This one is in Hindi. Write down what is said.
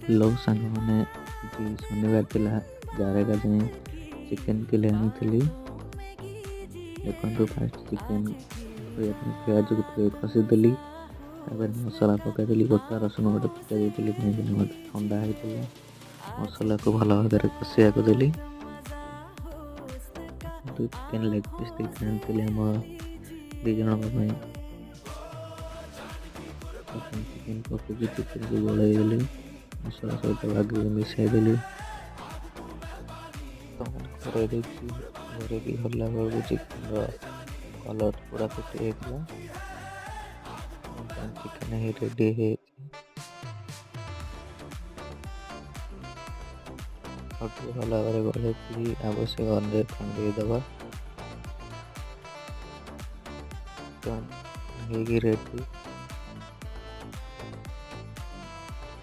लोग सांग मैंने शनिवार थिला जारेगा जाए चिकेन किले आनी देखो फास्ट चिकेन प्याज को कषिदेली मसला पकईदेली गोटा रसुण गोटे पकई कहीं मत ठंडा होता मसला को भल भाव कषिया देली चिकेन लेग पीस देखते आम दिजन चिकेन पकई चिकेन को गोलैदेली मसला सहित आगे मिसाईदेली घरे गला बेलू चिकेन कलर पूरा फुटी चिकेन रेडी भल भाव गोलैकी आवश्यक अनुसार पानी देदेबा रेडी।